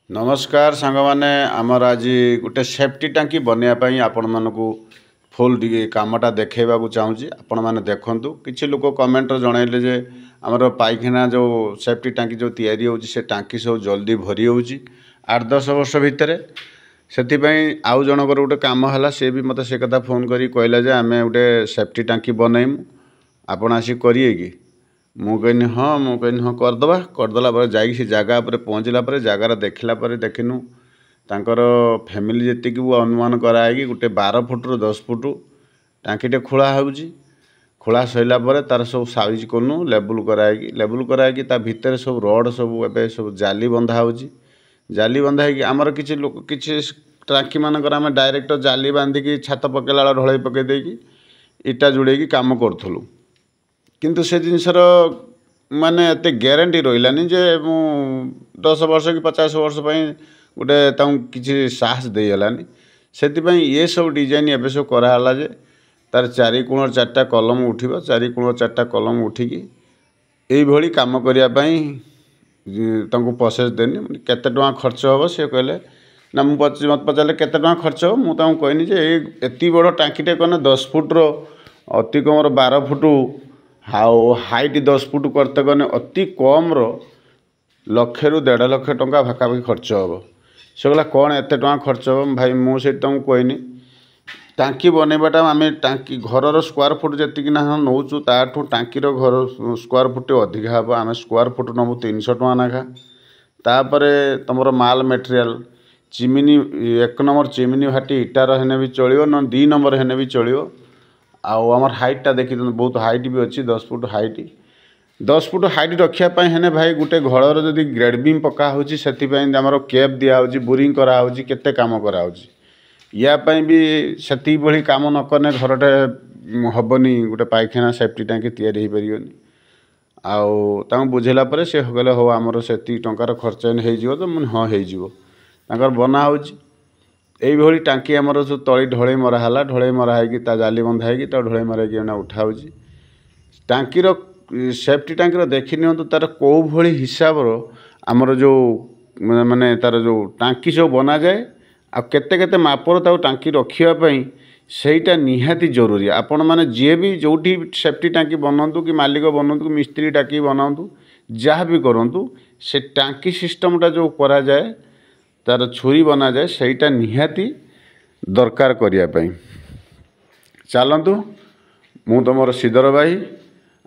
नमस्कार सांग मैंने आमर आज गोटे सेफ्टी टांकी बनवाई आपण मानक फुल टी कमटा देखा चाहूँगी आपण मैंने देखूँ किसी लोग कमेंट जनइले जे आमर पाइखाना जो सेफ्टी टांकी जो तैयारी होची से टांकी सब जल्दी भरी होची 8-10 वर्ष भितर से आउ जनकर गोटे कम है सी भी मत से कथा फोन करी कहला जे आम गोटे सेफ्टी टांकी बनईमु आपण आसिक करिए कि मुझे हाँ करदेला जा जगह पर पहुँचला जगार देखला देखिनु तांकर फैमिली जी अनुमान कराई गोटे 12 फुट रु 10 फुट टाँकीटे खोला होची खोला सैला तार सब साइज करूँ लेवल कराई ता भितर सब रड सब एवं सब जाली बंधा होची जाली बंधा है आमर किसी लोग किसी टाँकी मानकर आम डायरेक्ट जाली बांधिकी छात पकेला ढलई पकई देकी इटा जोड़े कम करूँ किंतु से जिनसर माने एते ग्यारंटी रहिलानी जे मु 10 वर्ष कि 50 वर्ष गोटे किसी साहस देगलानी से ये सब डिजाइन एवं सब कराला जे तार 4 कोण 4टा कलम उठिबो 4 कोण 4टा कलम उठिकी यही कम करने प्रोसेस देनी केते टଙ୍କା खर्च हम सी कहले ना मुझे मत पचारे केते टଙ୍କା खर्च हो मुझे कहनी जे एति बड़ टाँकीटे कने 10 फुट रो अति कम 12 फुट हाइट 10 फुट करते गने अति कम लक्षे रु 1.5 लाख टंका पाखापाखि खर्च हम से कहला कौन एत खर्च हम भाई मुझे तुमको कहनी टाँकी बनवाटा आम टाँकी घर स्क्वायर फुट जी ना नौचु ताठू टाँकीर घर स्क्वायर फुट अधिका हम आम स्क्वायर फुट नबू 300 टଙ୍କା नाखा तापर तुम माल material chimney 1 number chimney Bhati इटार हेने भी चलो न 2 नंबर हेने भी चलो आउ आमर हाइटा देखी बहुत हाइट भी अच्छी 10 फुट हाइट 10 फुट हाइट रखापी है भाई गोटे घर जदि ग्रेड बीम पका होची आमर कैप दिया बोरिंग कराऊँगी केते काम कराऊँगी यापाई भी से भली कम न कने घरटे हेनी गोटे पाइखाना सेफ्टी टाँकी तैयारी हो पारनी आउ बुझेला से कहले हो आमर से टंकार खर्च हो तो मुझे हाँ हो बना हो यही टाँकी आमर जो तली ढलई मराला ढलई मराही जाली बंधाई ढलई मराई उठाऊ टाँकीर सेफ्टी टाँकीर देखी नि तार कौ भली हिसाब आमर जो माने तार जो टाँकी सब बना जाए आ केते केते मापर टाँकी रखापी सेटा निहाती जरूरी आपण मैंने जी भी जो सेफ्टी टाँकी बनातु कि मालिक बनातु कि मिस्त्री टाँकी बनातु जहाँ भी करूँ से टाँकी सिस्टमटा जो करा जाए तार छुरी बना जाए सेटा निहाती दरकार करने चलतु मु तो मोर श्रीधर भाई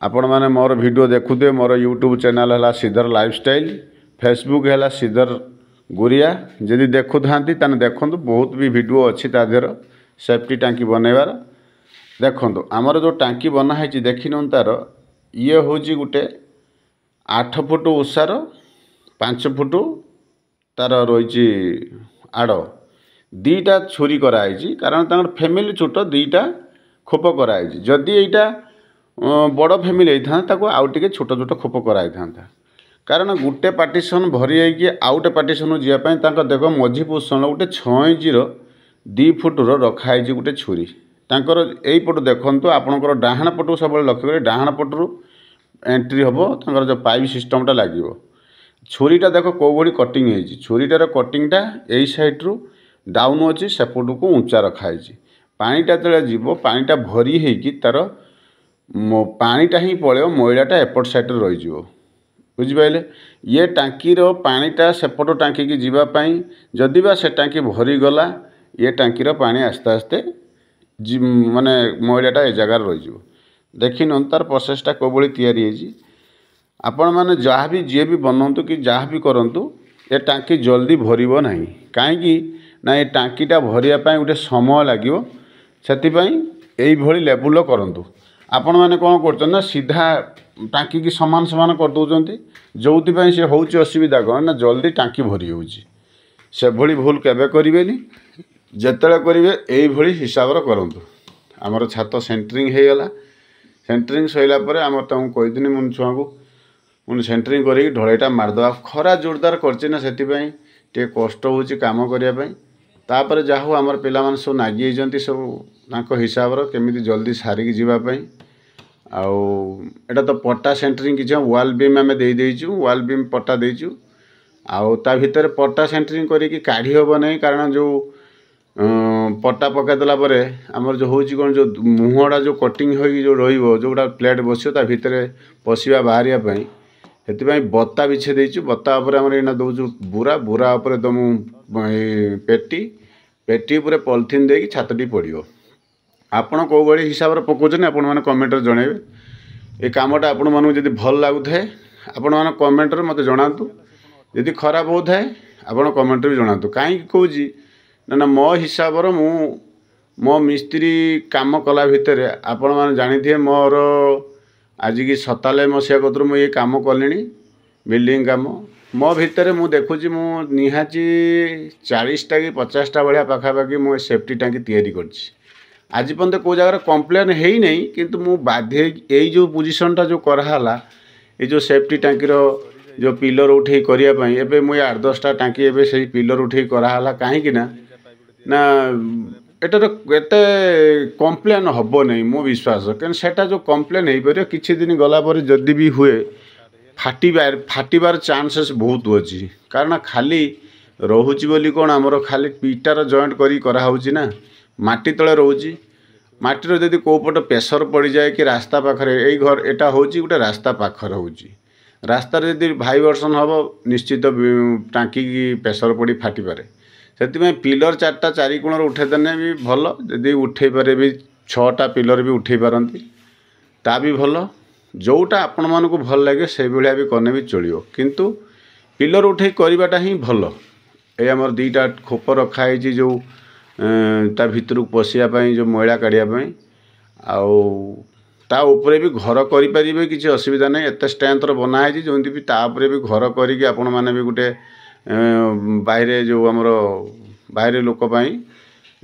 आपण मैंने मोर वीडियो देखुए मोर यूट्यूब चैनल है श्रीधर लाइफस्टाइल फेसबुक है श्रीधर गुरिया जदि देखु था देखु बहुत भी वीडियो अच्छी तादेर सेफ्टी टाँकी बनवार देखु आमर जो टाँकी बनाई देखी न तार ये हूँ गोटे 8 फुट उषार 5 फुट तार रही आड़ 2टा छुरी कराई कारण तंग फैमिली छोट 2टा खोप कराई जदि यहाँ बड़ फैमिली होता आउ टे छोट छोट खोप कराई था कारण गोटे पार्टीशन भरी आउटे पार्टीशन जावाई देख मझी पोषण गोटे 6 इंच 2 फुट रखाई गोटे छुरी तांकर यहीपट देखु आपणकर डाहाण पटू सब लक्ष्य करें डाहाण पटू एंट्री हम तर जो पाइप सिस्टमटा लगे छुरीटा देख कौ भाई कटिंग है छुरीटार कटिंगटा यही सैड्रु डाउन अच्छी सेपट को उंचा रखाई पानीटा जो जीव पानीटा भरी होगी तार पानीटा ही पड़े मैलाटा एपट साइड रही बुझिपारे ये टाँकीर पानीटा सेपट टाँकी की जीवाई जदि बा से टाँकी भरी गला ये टाँकीर पानी आस्ते आस्ते माने मैलाटा ए जगार रही देखी न तार प्रोसेसटा कौ भाई तैयारी आपण मैंने जहाँ भी जी भी बनातु कि जहाँ भी करूँ ये टाँकी जल्दी भरब ना कहीं ना ये टाँकीटा भरियापी गोटे समय लगे से भली लेवल करूँ आपण मैंने कौन कर सीधा टाँकी की समान समान कर दौरान जो से हूँ असुविधा कौन ना जल्दी टाँकी भरी से भली भूल केबे करेनि जिते करेंगे यही हिसाब से करूँ आमर छात सेंटरिंग हो गला सेंटरिंग सैलापर आम तुमको कहीदिनी मुझे छुआ को मुझे सेंटरिंग कर ढलईटा मारदे खरा जोरदार करना से कष्ट हो कम करने जहाँ आमर पिला सब नागी सब हिसाब से केमी जल्दी सारिकी जावाई आउ एटा तो पट्टा सेंटरिंग किसी वाल बीम आम देचु वाल बीम पट्टा देचु आउ ता भितर पट्टा सेंटरिंग करिकी काढ़ी हेब नहीं कारण जो पट्टा पकईदेला आमर जो हूँ कौन जो मुहटा जो कटिंग हो जो रोटा प्लेट बस भितर पशिया बाहर से बत्ता बिछे देचु बत्ता उपर आम ये दौचु बुरा बुरा उपर दम पेटी पेटी उपर पॉलिथिन देकी छातटी पड़ो आपण कौ भाई हिसाब से पकाउछन आपण मैंने कमेंट जनइबे ये कामटा आपण मानू जदि भल लगुए आपण मैंने कमेंट मत जनातु जदि खराब होता है आपण कमेंट भी जनातु कहीं कौच ना मो हिसाब मु मो मिस्त्री काम कला भितर आपण मैंने जानी थे मोर आज की 97 मसीहा कतरू मुझे काम कली बिल्डिंग काम मो भितर मु देखुची मु निहाची 40टा कि 50टा भाया पाखापाखि मु सेफ्टी टाँकी तैयारी करछि आज पर्यंत कौ जगह कंप्लेन है नहीं किंतु मु बाध्य यही जो पोजिशनटा जो कराला ये जो सेफ्टी टाँकीर जो पिलर उठे करने एवं मुझे 8-10टा टाँकी एवं से पिलर उठे कराला कहीं ना एटार एत कंप्लेन हम नहीं मो विश्वास क्या सेटा जो कंप्लेन हो पार किसी दिन गलापर जदि भी हुए फाटिबार चांसेस बहुत अच्छी कारण खाली रोची बोली कौन आमर खाली पीटार जॉइंट करी ना माटी तले रोची माटीर जदि कौपट प्रेसर पड़ जाए कि रास्ता पाखरे यही घर एटा हूँ गोटे रास्ता पाखर हो रास्तार जदि भाइब्रेशन हम निश्चित टाँकी की प्रेसर पड़ी फाटी पारे से पिलर 4टा 4 कोणर उठेदेने भी भल जदि उठे पारे भी 6टा पिलर भी उठे पारती ता भी भल जोटा आपण मानक भल लगे से भाया भी कने भी चलो किंतु पिलर उठे करवाटा ही भल ये आमर 2टा खोप रखाई जो ता भितर पशियापाई जो मैला काढ़ापी आउ ता उपरे भी घर करें किसी असुविधा नहीं एत स्ट्रेंथर बनाई जमी भी तापर भी घर करके आपण मैंने भी गोटे बाहर जो आमर बाहर लोकपाई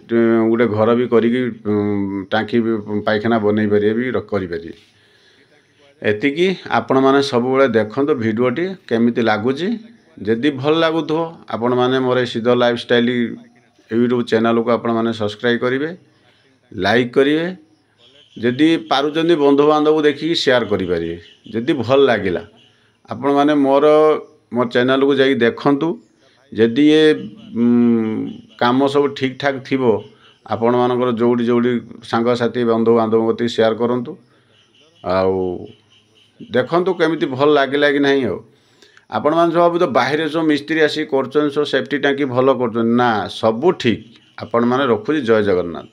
गोटे घर भी करी टाँकी पायखाना बनई पारे भी करें एतिकी आपण मैंने सब बेले देखो भिडियोटी केमिति लगुच जदि भल लगुव आपण मैंने मोर सिद्ध लाइफस्टाइल यूट्यूब चैनल को आपण मैंने सब्सक्राइब करेंगे लाइक करेंगे जदि पारुचंदी बंधु बांधव देखिए शेयर करें जदि भल लगिला आपण मैंने मो चैनल को जाई देखंतु जदि ये काम सब ठीक ठाक थिबो आपण मानकर जोड़ी जोड़ी सांगसाथी बंधु बांधव कति शेयर करंतु आउ देखंतु केमिति भल लागिला कि नहीं हो आपण मान सब तो बाहर सब मिस्त्री आसी कर सेफ्टी टाँकी भल कर ना सबू ठीक आपण मैंने रखुची जय जगन्नाथ।